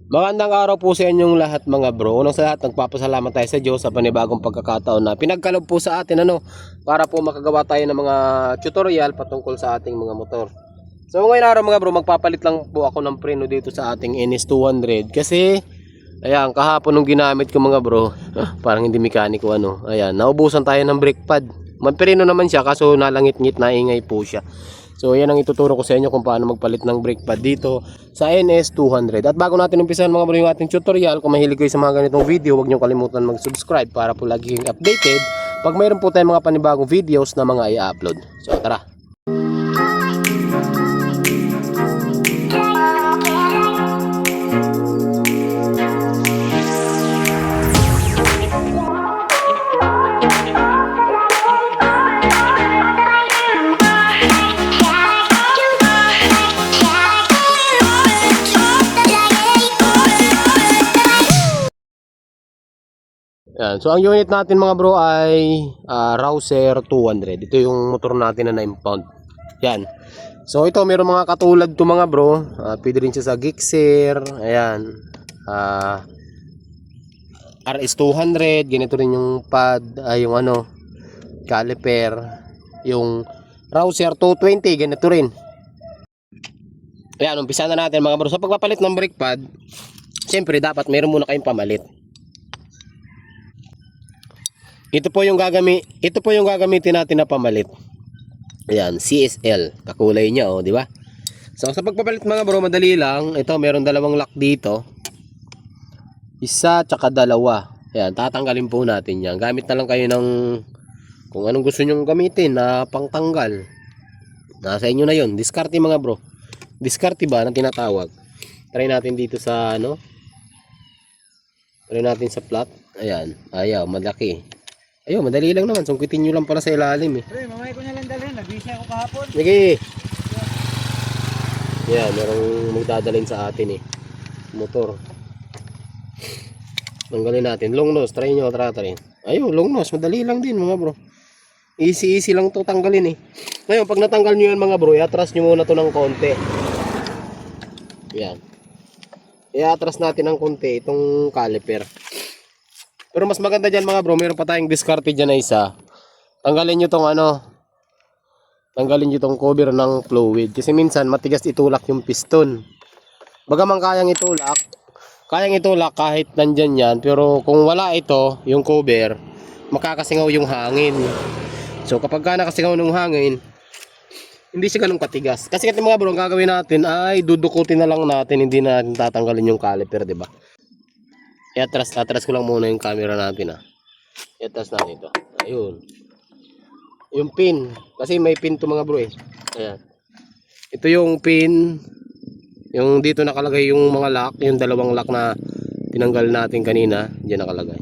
Magandang araw po sa inyong lahat mga bro. Unang sa lahat, nagpapasalamat tayo sa Diyos sa panibagong pagkakataon na pinagkaloob po sa atin para po makagawa tayo ng mga tutorial patungkol sa ating mga motor. So ngayon araw mga bro, magpapalit lang po ako ng preno dito sa ating NS200 kasi ayan, kahapon nung ginamit ko mga bro, parang hindi mekaniko ayan, naubusan tayo ng brake pad. Magpreno naman siya kaso nalangit-ngit na ingay po siya. So yan ang ituturo ko sa inyo kung paano magpalit ng brake pad dito sa NS200. At bago natin umpisahan mga bro yung ating tutorial, kung mahilig kayo sa mga ganitong video, huwag nyo kalimutan mag-subscribe para po lagi kayong updated pag mayroon po tayong mga panibagong videos na mga i-upload. So tara! Yan. So ang unit natin mga bro ay Rouser 200. Ito yung motor natin na 9 pound. Yan. So ito meron mga katulad to mga bro. Pwede rin siya sa Gixxer. Ayan. RS200. Ganito rin yung pad. Yung caliper. Yung Rouser 220. Ganito rin. Ayan. Umpisa na natin mga bro. Sa pagpapalit ng brake pad, siyempre dapat meron muna kayong pamalit. Ito po yung gagamitin natin na pamalit. Ayan, CSL. Kakulay niya, di ba? So sa pagpapalit mga bro, madali lang. Ito meron dalawang lock dito. Isa tsaka dalawa. Ayan, tatanggalin po natin 'yan. Gamit na lang kayo ng kung anong gusto niyo gamitin na pangtanggal. Nasa inyo na 'yon. Diskarte mga bro. Diskarte ba na tinatawag? Try natin dito sa Try natin sa flat. Ayan, ayaw, malaki. Ayun, madali lang naman. Sungkitin nyo lang pala sa ilalim Pre, mamaya ko na lang dalhin. Nag-busy ako kahapon. Sige. Yan, merong magdadalhin sa atin motor. Tanggalin natin. Long nose, try nyo, try. Ayun, long nose. Madali lang din mga bro. Easy lang to tanggalin Ngayon, pag natanggal nyo yan mga bro, i-atras nyo muna to ng konti. Yan. I-atras natin ng konti itong caliper. Pero mas maganda dyan mga bro, meron pa tayong diskarte dyan na isa. Tanggalin nyo tong tanggalin nyo tong cover ng fluid. Kasi minsan matigas itulak yung piston. Bagaman kayang itulak kahit nandyan yan. Pero kung wala ito, yung cover, makakasingaw yung hangin. So kapag nakasingaw ng hangin, hindi siya ganun katigas. Kasi mga bro, ang gagawin natin ay dudukutin na lang natin, hindi natin tatanggalin yung caliper, diba? I-atras ko lang muna yung camera natin I-atras natin ito. Ayun. Yung pin. Kasi may pin to mga bro Ayan. Ito yung pin. Yung dito nakalagay yung mga lock. Yung dalawang lock na tinanggal natin kanina. Diyan nakalagay.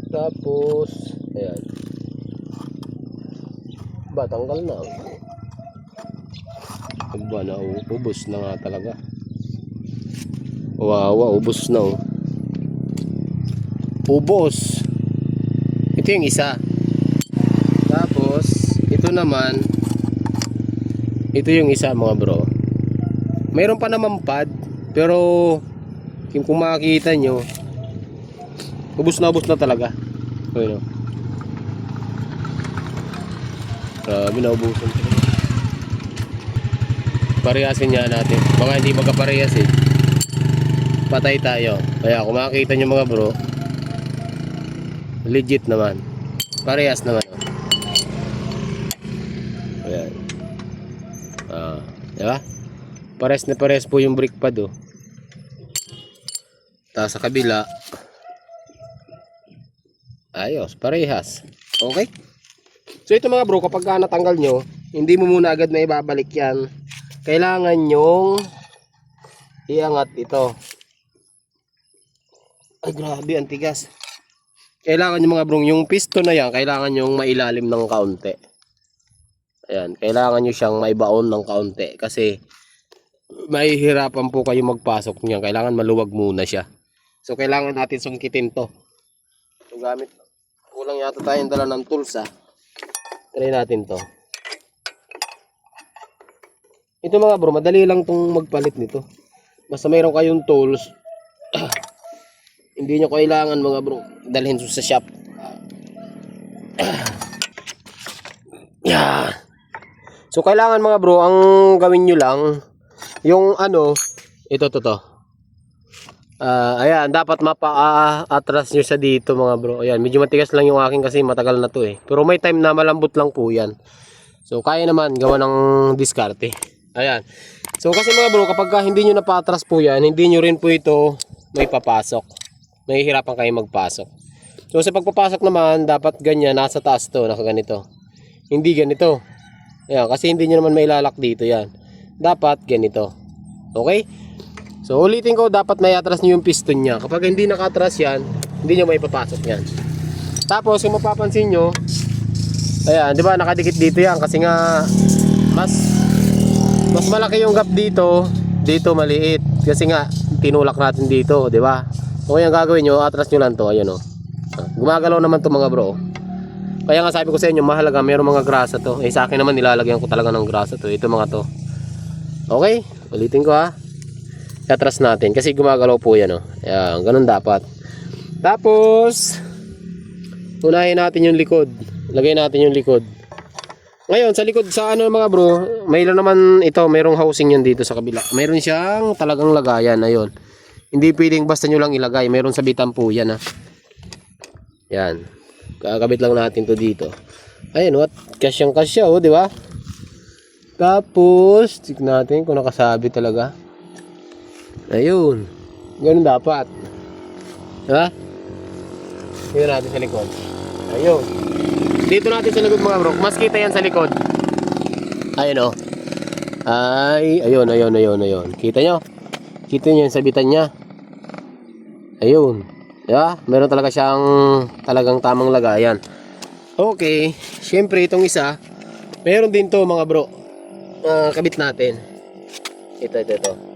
Tapos, ayan. Ba, tanggal na. Ba, ubos na nga talaga. Wow, ubos na ubos. Ito yung isa. Tapos ito naman, ito yung isa mga bro. Mayroon pa naman pad, pero kung makikita nyo, ubos na talaga. Ayun grabe na ubusan. Parehasin nga natin. Mga hindi magkaparehas patay tayo. Kaya kung makikita nyo mga bro, legit naman. Parehas naman. Ayan. Diba? Pares po yung brake pad Tapos sa kabila, ayos, parehas. Okay? So ito mga bro, kapag natanggal nyo, hindi mo muna agad na ibabalik yan. Kailangan nyong iangat ito. Ay grabe, ang tigas. Kailangan yung mga bro, yung piston na yan, kailangan yung mailalim ng kaunti. Ayan, kailangan nyo siyang maibaon ng kaunti. Kasi, mahihirapan po kayo magpasok niya. Kailangan maluwag muna siya. So, kailangan natin sungkitin to. So, gamit. Kulang yata tayong dala ng tools Try natin to. Ito mga bro, madali lang tong magpalit nito. Basta mayroon kayong tools, Hindi nyo kailangan mga bro dalhin sa shop. Yan. So kailangan mga bro, ang gawin nyo lang yung ano, ito to. Ayan, dapat mapa-atras nyo sa dito mga bro. Ayan, medyo matigas lang yung akin kasi matagal na to eh. Pero may time na malambot lang po yan. So kaya naman gawa ng diskarte. Ayan. So kasi mga bro, kapag hindi nyo napatras po yan, hindi nyo rin po ito may papasok. Mahihirapan kayo magpasok. So sa pagpapasok naman, dapat ganyan, nasa taas to, nakaganito. Hindi ganito. Ayan, kasi hindi nyo naman mailalak dito yan. Dapat ganito. Okay? So ulitin ko, dapat may atras nyo yung piston nya. Kapag hindi nakatras yan, hindi nyo may papasok yan. Tapos kung mapapansin nyo, ayan, di ba nakadikit dito yan kasi nga mas malaki yung gap dito, dito maliit kasi nga tinulak natin dito, di ba? So yung gagawin nyo, atras nyo lang to, ayun oh. Gumagalaw naman to mga bro. Kaya nga sabi ko sa inyo, mahalaga mayroong mga grasa to. Eh sa akin naman nilalagyan ko talaga ng grasa to. Ito mga to. Okay, ulitin ko ha. Atras natin kasi gumagalaw po yan oh. Ayan, ganun dapat. Tapos unahin natin yung likod. Lagay natin yung likod. Ngayon sa likod sa ano mga bro, mayroon naman ito, mayroong housing yan dito sa kabila. Mayroon siyang talagang lagayan, ayun. Hindi pwedeng basta nyo lang ilagay, mayroon sabitan po yan ha. Yan. Kakabit lang natin to dito. Ayun, what? Kasyang kasya oh, di ba? Tapos check natin kung nakasabi talaga. Ayun. Ganun dapat. Diba? Dito natin sa likod. Ayun. Dito natin sa likod mga bro. Mas kita yan sa likod. Ayun o. Ayun. Kita nyo? Kita nyo yung sabitan nya. Ayun. Diba? Meron talaga siyang talagang tamang lagayan. Okay. Siyempre itong isa. Meron din to mga bro. Kabit natin. Ito.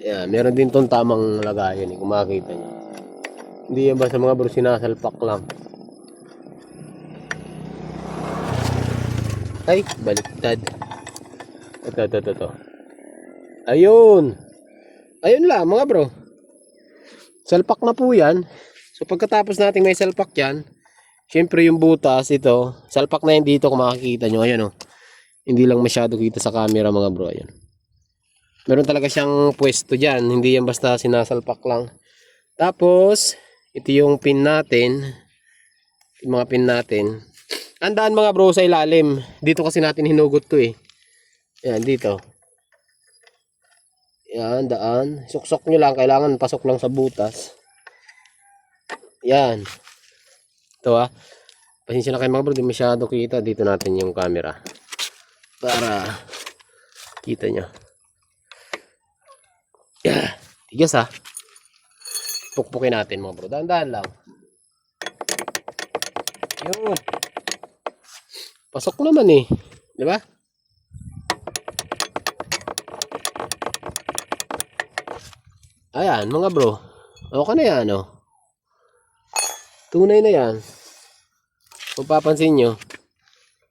Yan, meron din tong tamang lagayan kung makikita nyo. Hindi yan basta mga bro sinasalpak lang. Ay, baliktad. Ito. Ayun. Ayun lang mga bro. Salpak na po yan. So pagkatapos natin may salpak yan, syempre yung butas ito, salpak na yan dito kung makikita nyo. Ayun oh. Hindi lang masyado kita sa camera mga bro. Ayun. Meron talaga siyang pwesto dyan. Hindi yan basta sinasalpak lang. Tapos, ito yung pin natin. Yung mga pin natin. Andaan mga bro sa ilalim. Dito kasi natin hinugot to eh. Yan, dito. Yan, daan. Suksok nyo lang. Kailangan pasok lang sa butas. Yan. Ito ah. Pasensya na kayo mga bro. Di masyado kita. Dito natin yung camera. Para kita nyo. Yeah. Tigas ha. Pukpukin natin mga bro. Dahan-dahan lang. Yun. Pasok naman eh. Diba? Ayan mga bro. Okay na yan oh. Tunay na yan. Kung papansin nyo.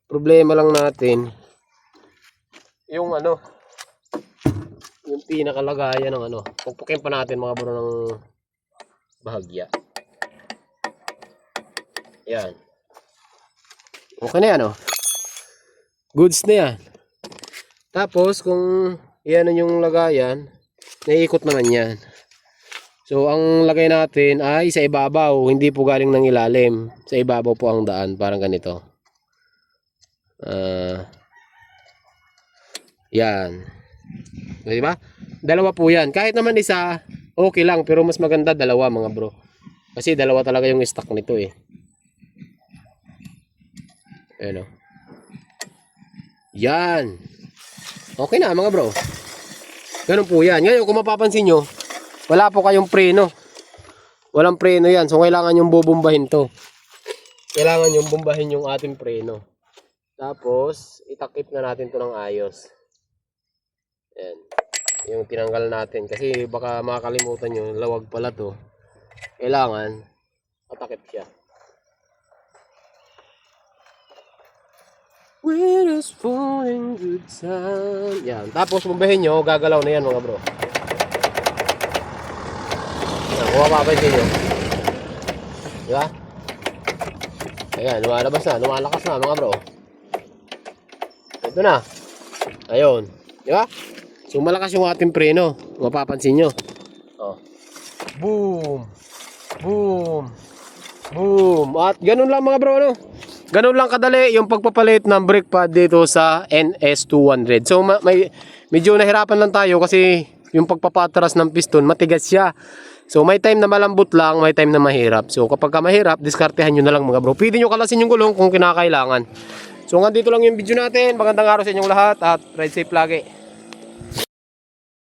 Problema lang natin. Yung ano. Yung pinakalagayan ng ano. Pagpukin pa natin mga bro ng bahagya. Yan. Okay na yan oh. Goods na yan. Tapos kung yan yung lagayan, naiikot naman yan. So ang lagay natin ay sa ibabaw. Hindi po galing ng ilalim. Sa ibabaw po ang daan. Parang ganito. Yan. Diba? Dalawa po yan. Kahit naman isa, okay lang. Pero mas maganda dalawa mga bro. Kasi dalawa talaga yung stock nito eh. Ayan o. Yan. Okay na mga bro. Ganun po yan. Ngayon kung mapapansin nyo, wala po kayong preno. Walang preno yan. So kailangan yung bubumbahin to. Kailangan yung bumbahin yung ating preno. Tapos itakip na natin to ng ayos. Ayan. Yung tinanggal natin. Kasi baka makakalimutan nyo, lawag pala to. Kailangan patakip siya. When it's falling good time. Yan. Tapos bumbahin nyo, gagalaw na yan mga bro. Kung mapapansin nyo. Diba? Ayan, lumalabas na, lumalakas na mga bro. Ito na. Ayun. Diba? So malakas yung ating preno. Mapapansin nyo. Oh. Boom! Boom! Boom! At ganun lang mga bro, no? Ganun lang kadali yung pagpapalit ng brake pad dito sa NS200. So medyo nahirapan lang tayo kasi yung pagpapatras ng piston matigas siya. So may time na malambot lang, may time na mahirap. So kapag ka mahirap, diskartehan nyo na lang mga bro. Pwede nyo kalasin yung gulong kung kinakailangan. So hanggang dito lang yung video natin. Magandang araw sa inyong lahat at ride safe lagi.